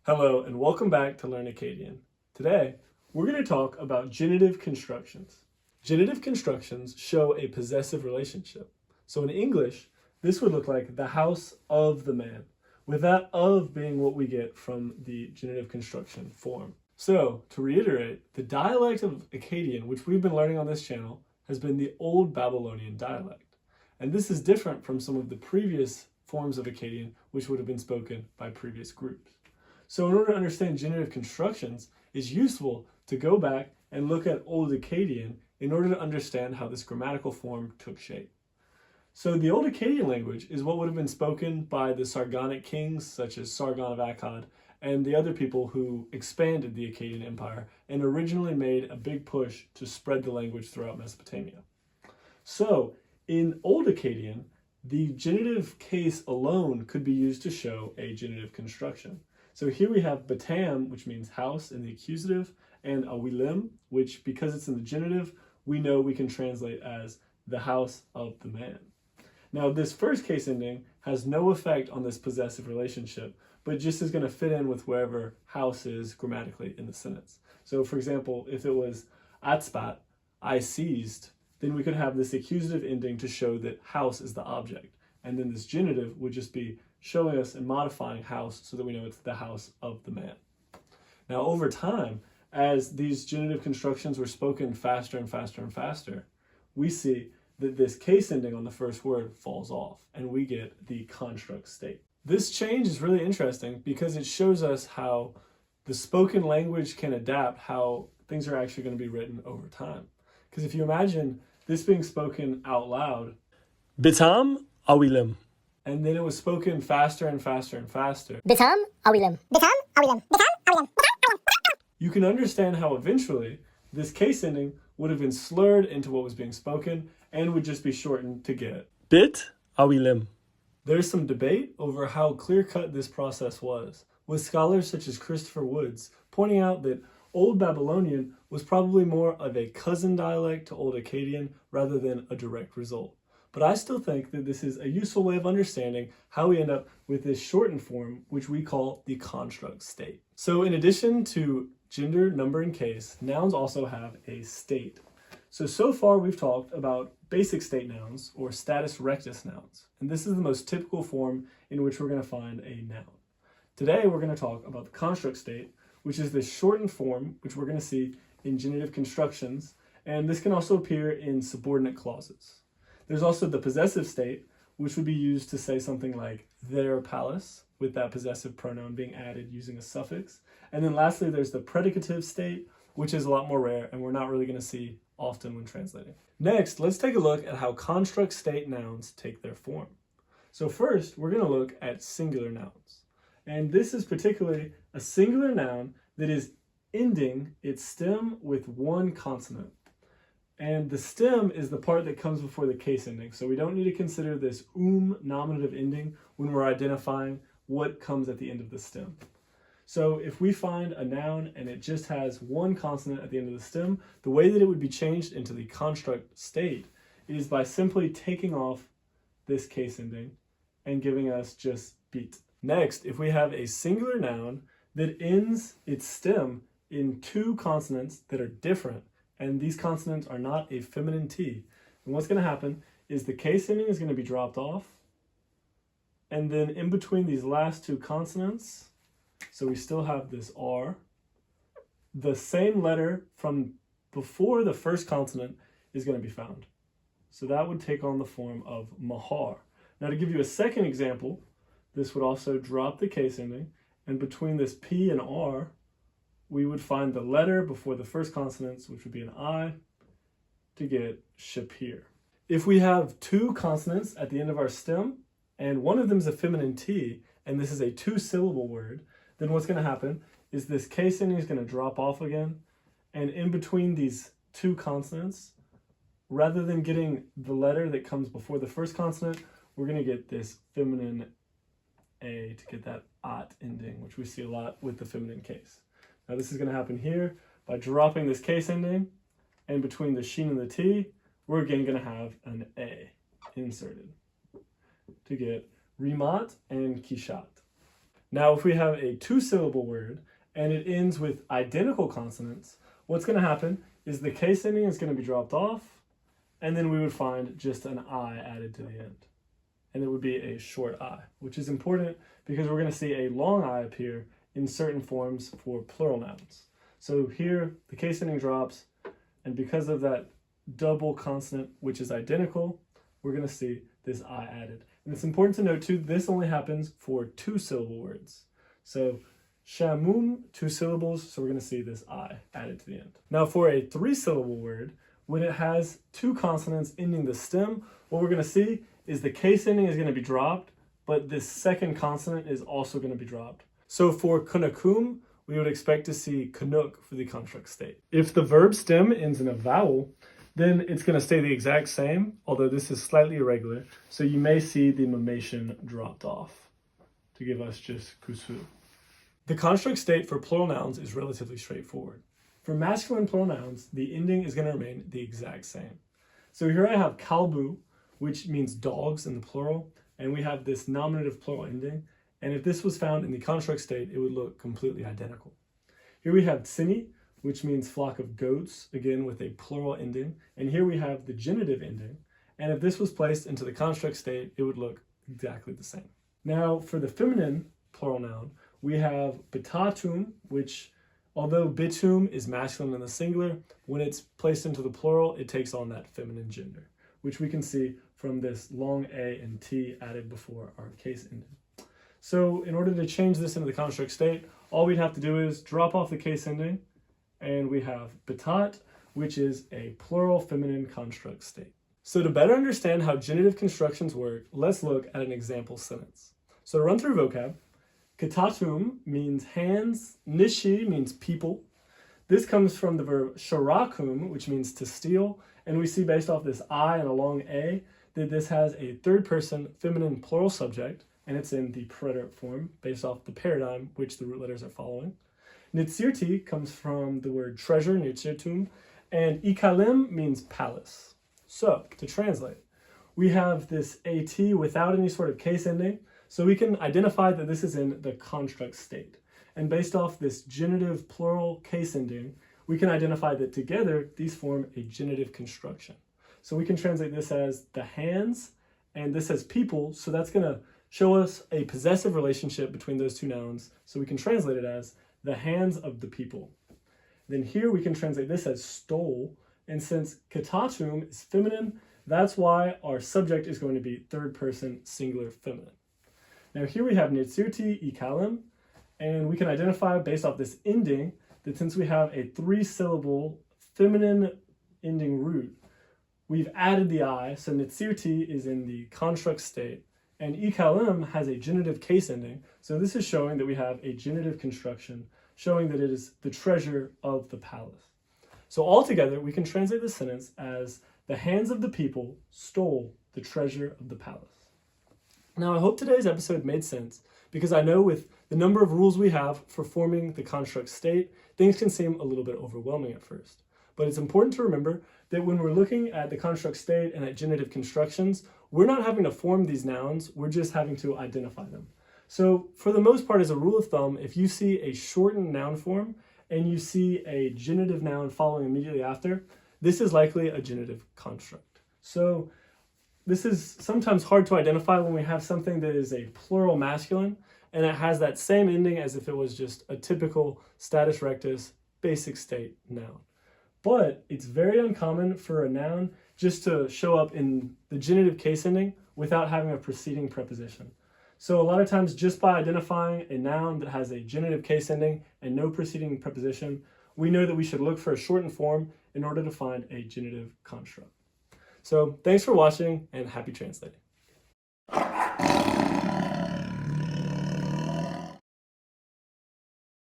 Hello and welcome back to Learn Akkadian. Today, we're going to talk about genitive constructions. Genitive constructions show a possessive relationship. So in English, this would look like the house of the man, with that of being what we get from the genitive construction form. So, to reiterate, the dialect of Akkadian, which we've been learning on this channel, has been the Old Babylonian dialect. And this is different from some of the previous forms of Akkadian, which would have been spoken by previous groups. So in order to understand genitive constructions, it's useful to go back and look at Old Akkadian in order to understand how this grammatical form took shape. So the Old Akkadian language is what would have been spoken by the Sargonic kings, such as Sargon of Akkad, and the other people who expanded the Akkadian Empire and originally made a big push to spread the language throughout Mesopotamia. So in Old Akkadian, the genitive case alone could be used to show a genitive construction. So here we have batam, which means house in the accusative, and awilim, which because it's in the genitive, we know we can translate as the house of the man. Now this first case ending has no effect on this possessive relationship, but just is going to fit in with wherever house is grammatically in the sentence. So for example, if it was atzpat, I seized, then we could have this accusative ending to show that house is the object. And then this genitive would just be showing us and modifying house so that we know it's the house of the man. Now over time, as these genitive constructions were spoken faster and faster and faster, we see that this case ending on the first word falls off and we get the construct state. This change is really interesting because it shows us how the spoken language can adapt how things are actually going to be written over time. Because if you imagine this being spoken out loud, Bitam awilim. and then it was spoken faster and faster and faster, Bitam awilim. Bitam awilim. Bitam awilim. you can understand how eventually this case ending would have been slurred into what was being spoken and would just be shortened to get. Bit awilim. There's some debate over how clear-cut this process was, with scholars such as Christopher Woods pointing out that Old Babylonian was probably more of a cousin dialect to Old Akkadian rather than a direct result. But I still think that this is a useful way of understanding how we end up with this shortened form, which we call the construct state. So in addition to gender, number, and case, nouns also have a state. So far we've talked about basic state nouns or status rectus nouns. And this is the most typical form in which we're going to find a noun. Today we're going to talk about the construct state, which is this shortened form, which we're going to see in genitive constructions. And this can also appear in subordinate clauses. There's also the possessive state, which would be used to say something like their palace, with that possessive pronoun being added using a suffix. And then lastly, there's the predicative state, which is a lot more rare and we're not really going to see often when translating. Next, let's take a look at how construct state nouns take their form. So first, we're going to look at singular nouns. And this is particularly a singular noun that is ending its stem with one consonant. And the stem is the part that comes before the case ending. So we don't need to consider this nominative ending when we're identifying what comes at the end of the stem. So if we find a noun and it just has one consonant at the end of the stem, the way that it would be changed into the construct state is by simply taking off this case ending and giving us just beat. Next, if we have a singular noun that ends its stem in two consonants that are different, and these consonants are not a feminine T, then what's going to happen is the case ending is going to be dropped off, and then in between these last two consonants, so we still have this R, the same letter from before the first consonant is going to be found. So that would take on the form of mahar. Now to give you a second example, this would also drop the case ending, and between this P and R, we would find the letter before the first consonants, which would be an I, to get shapir. If we have two consonants at the end of our stem, and one of them is a feminine T, and this is a two-syllable word, then what's going to happen is this case ending is going to drop off again, and in between these two consonants, rather than getting the letter that comes before the first consonant, we're going to get this feminine A to get that at ending, which we see a lot with the feminine case. Now this is going to happen here by dropping this case ending, and between the sheen and the T, we're again going to have an A inserted to get rimat and kishat. Now, if we have a two-syllable word and it ends with identical consonants, what's going to happen is the case ending is going to be dropped off, and then we would find just an I added to the end. And it would be a short I, which is important because we're going to see a long I appear in certain forms for plural nouns. So here, the case ending drops, and because of that double consonant, which is identical, we're going to see this I added. And it's important to note too, this only happens for two-syllable words. So shamum, two syllables, so we're going to see this I added to the end. Now for a three-syllable word, when it has two consonants ending the stem, what we're going to see is the case ending is going to be dropped, but this second consonant is also going to be dropped. So for kunakum, we would expect to see kanuk for the construct state. If the verb stem ends in a vowel, then it's going to stay the exact same, although this is slightly irregular, so you may see the mamation dropped off to give us just kusu. The construct state for plural nouns is relatively straightforward. For masculine plural nouns, the ending is going to remain the exact same. So here I have kalbu, which means dogs in the plural, and we have this nominative plural ending, and if this was found in the construct state, it would look completely identical. Here we have tsini, which means flock of goats, again with a plural ending, and here we have the genitive ending, and if this was placed into the construct state, it would look exactly the same. Now for the feminine plural noun, we have bitatum, which although bitum is masculine in the singular, when it's placed into the plural, it takes on that feminine gender, which we can see from this long A and T added before our case ending. So in order to change this into the construct state, all we'd have to do is drop off the case ending, and we have bitat, which is a plural feminine construct state. So to better understand how genitive constructions work, let's look at an example sentence. So to run through vocab, katatum means hands, nishi means people. This comes from the verb sharakum, which means to steal, and we see based off this I and a long A that this has a third person feminine plural subject, and it's in the preterite form based off the paradigm which the root letters are following. Nitzirti comes from the word treasure, nitzirtum, and ikalim means palace. So, to translate, we have this AT without any sort of case ending, so we can identify that this is in the construct state. And based off this genitive plural case ending, we can identify that together these form a genitive construction. So we can translate this as the hands, and this as people, so that's going to show us a possessive relationship between those two nouns, so we can translate it as the hands of the people. Then here we can translate this as stole, and since katatum is feminine, that's why our subject is going to be third person singular feminine. Now here we have nitzirti ikalim, and we can identify based off this ending that since we have a three-syllable feminine ending root, we've added the I, so nitzirti is in the construct state, and ikalim has a genitive case ending, so this is showing that we have a genitive construction, showing that it is the treasure of the palace. So altogether, we can translate this sentence as the hands of the people stole the treasure of the palace. Now, I hope today's episode made sense, because I know with the number of rules we have for forming the construct state, things can seem a little bit overwhelming at first. But it's important to remember that when we're looking at the construct state and at genitive constructions, we're not having to form these nouns, we're just having to identify them. So for the most part, as a rule of thumb, if you see a shortened noun form and you see a genitive noun following immediately after, this is likely a genitive construct. So this is sometimes hard to identify when we have something that is a plural masculine and it has that same ending as if it was just a typical status rectus basic state noun. But it's very uncommon for a noun just to show up in the genitive case ending without having a preceding preposition. So a lot of times just by identifying a noun that has a genitive case ending and no preceding preposition, we know that we should look for a shortened form in order to find a genitive construct. So thanks for watching and happy translating.